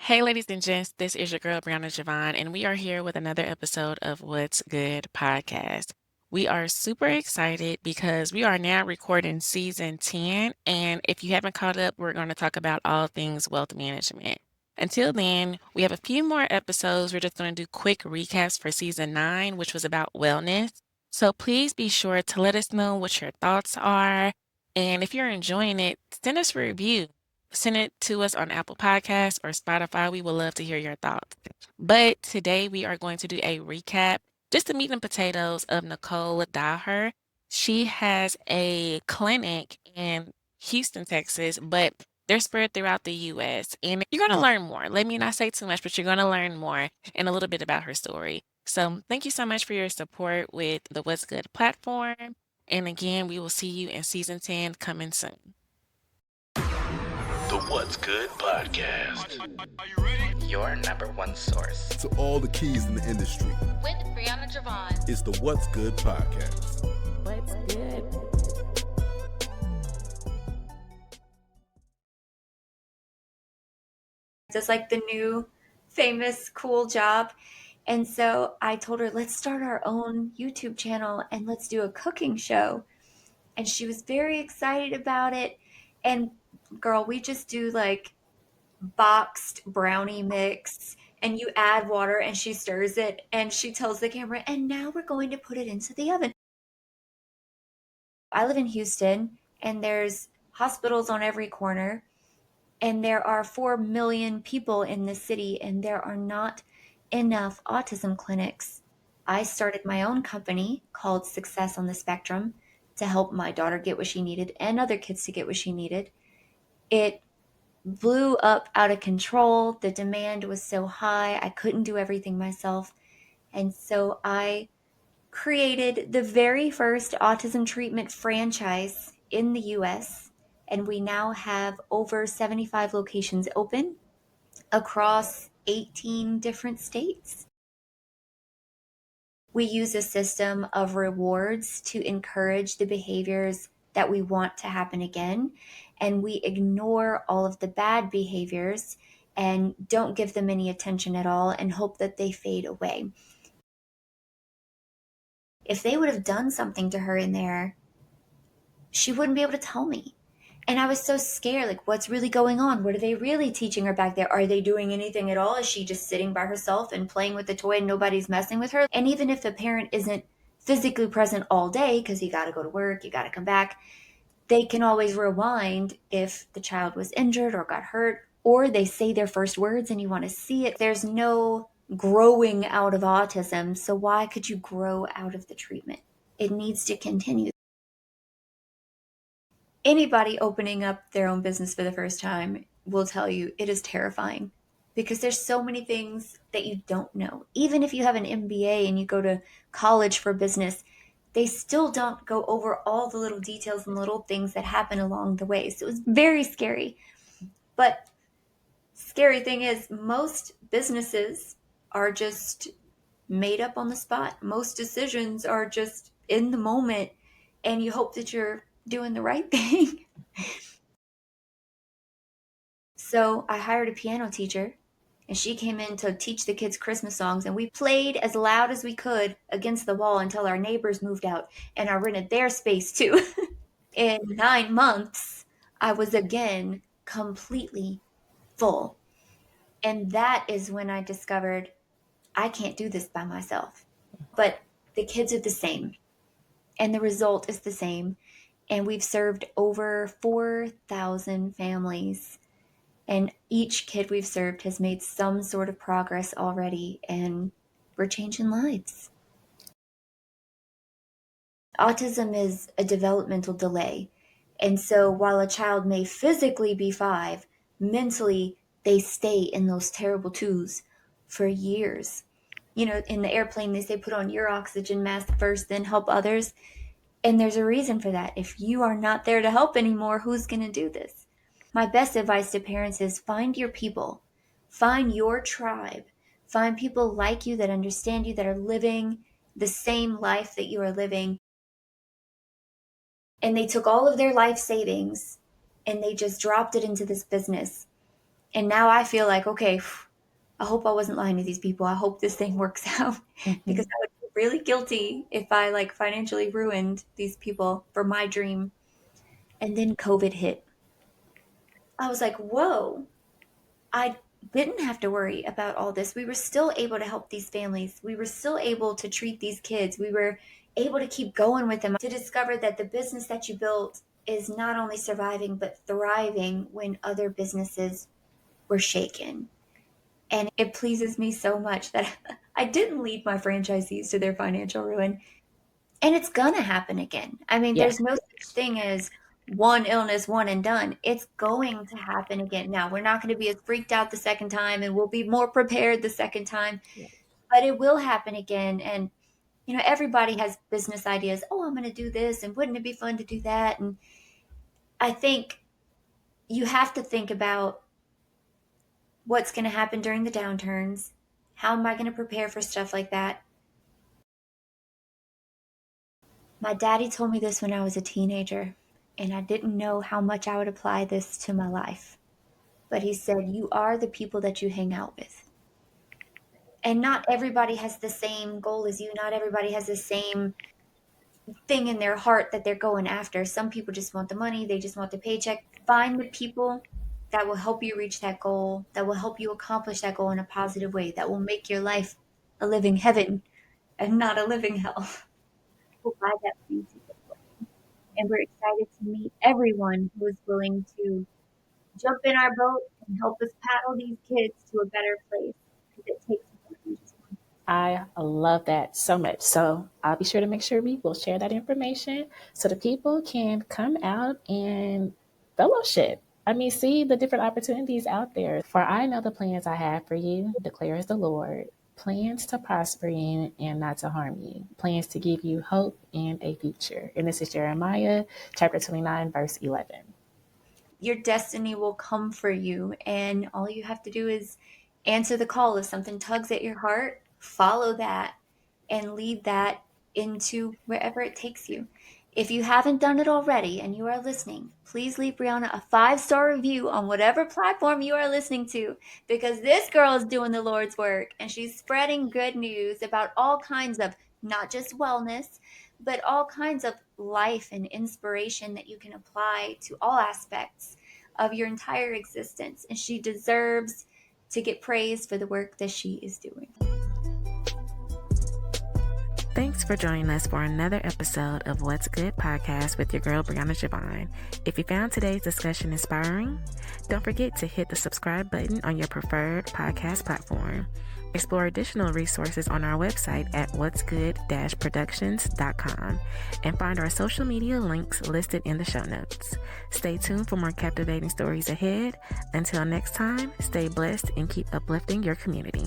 Hey, ladies and gents, this is your girl, Brianna Jovahn, and we are here with another episode of What's Good podcast. We are super excited because we are now recording season 10. And if you haven't caught up, we're going to talk about all things wealth management. Until then, we have a few more episodes. We're just going to do quick recaps for season 9, which was about wellness. So please be sure to let us know what your thoughts are. And if you're enjoying it, send us a review. Send it to us on Apple Podcasts or Spotify. We would love to hear your thoughts. But today we are going to do a recap, just the meat and potatoes of Nichole Daher. She has a clinic in Houston, Texas, but they're spread throughout the US. And you're going to learn more. Let me not say too much, but you're going to learn more and a little bit about her story. So thank you so much for your support with the What's Good platform. And again, we will see you in season 10 coming soon. The What's Good podcast. Your number one source. To all the keys in the industry. With Brianna Jovahn. It's the What's Good podcast. What's good? It's like the new famous cool job. And so I told her, let's start our own YouTube channel and let's do a cooking show. And she was very excited about it. And girl, we just do like boxed brownie mix and you add water and she stirs it and she tells the camera, and now we're going to put it into the oven. I live in Houston and there's hospitals on every corner. And there are 4 million people in this city, and there are not enough autism clinics. I started my own company called Success on the Spectrum to help my daughter get what she needed and other kids to get what she needed. It blew up out of control. The demand was so high, I couldn't do everything myself. And so I created the very first autism treatment franchise in the US. And we now have over 75 locations open across 18 different states. We use a system of rewards to encourage the behaviors that we want to happen again. And we ignore all of the bad behaviors and don't give them any attention at all and hope that they fade away. If they would have done something to her in there, she wouldn't be able to tell me. And I was so scared, like, what's really going on? What are they really teaching her back there? Are they doing anything at all? Is she just sitting by herself and playing with the toy and nobody's messing with her? And even if the parent isn't physically present all day, because you got to go to work, you got to come back, they can always rewind if the child was injured or got hurt, or they say their first words and you want to see it. There's no growing out of autism, so why could you grow out of the treatment? It needs to continue. Anybody opening up their own business for the first time will tell you it is terrifying because there's so many things that you don't know. Even if you have an MBA and you go to college for business, they still don't go over all the little details and little things that happen along the way. So it was very scary. But scary thing is most businesses are just made up on the spot. Most decisions are just in the moment and you hope that you're doing the right thing. So I hired a piano teacher and she came in to teach the kids Christmas songs, and we played as loud as we could against the wall until our neighbors moved out and I rented their space too. In 9 months, I was again completely full. And that is when I discovered I can't do this by myself. But the kids are the same and the result is the same. And we've served over 4,000 families. And each kid we've served has made some sort of progress already, and we're changing lives. Autism is a developmental delay. And so while a child may physically be 5, mentally they stay in those terrible 2s for years. You know, in the airplane, they say put on your oxygen mask first, then help others. And there's a reason for that. If you are not there to help anymore, who's going to do this? My best advice to parents is find your people, find your tribe, find people like you that understand you, that are living the same life that you are living. And they took all of their life savings and they just dropped it into this business. And now I feel like, okay, I hope I wasn't lying to these people. I hope this thing works out because I would be really guilty if I like financially ruined these people for my dream. And then COVID hit. I was like, whoa, I didn't have to worry about all this. We were still able to help these families. We were still able to treat these kids. We were able to keep going with them, to discover that the business that you built is not only surviving, but thriving when other businesses were shaken. And it pleases me so much that I didn't lead my franchisees to their financial ruin. And it's going to happen again. I mean, Yeah. there's no such thing as one illness, one and done. It's going to happen again. Now, we're not going to be as freaked out the second time and we'll be more prepared the second time, but it will happen again. And, you know, everybody has business ideas. Oh, I'm going to do this. And wouldn't it be fun to do that? And I think you have to think about what's going to happen during the downturns. How am I going to prepare for stuff like that? My daddy told me this when I was a teenager, and I didn't know how much I would apply this to my life. But he said, you are the people that you hang out with. And not everybody has the same goal as you. Not everybody has the same thing in their heart that they're going after. Some people just want the money, they just want the paycheck. Find the people that will help you reach that goal, that will help you accomplish that goal in a positive way, that will make your life a living heaven and not a living hell. We'll buy that plane ticket for you. And we're excited to meet everyone who is willing to jump in our boat and help us paddle these kids to a better place. Because it takes more than just one. I love that so much. So I'll be sure to make sure we will share that information so the people can come out and fellowship. I mean, see the different opportunities out there. For I know the plans I have for you, declares the Lord. Plans to prosper you and not to harm you. Plans to give you hope and a future. And this is Jeremiah chapter 29, verse 11. Your destiny will come for you, and all you have to do is answer the call. If something tugs at your heart, follow that and lead that into wherever it takes you. If you haven't done it already and you are listening, please leave Brianna a 5-star review on whatever platform you are listening to, because this girl is doing the Lord's work and she's spreading good news about all kinds of, not just wellness, but all kinds of life and inspiration that you can apply to all aspects of your entire existence. And she deserves to get praised for the work that she is doing. Thanks for joining us for another episode of What's Good podcast with your girl, Brianna Jovahn. If you found today's discussion inspiring, don't forget to hit the subscribe button on your preferred podcast platform. Explore additional resources on our website at whatsgood-productions.com and find our social media links listed in the show notes. Stay tuned for more captivating stories ahead. Until next time, stay blessed and keep uplifting your community.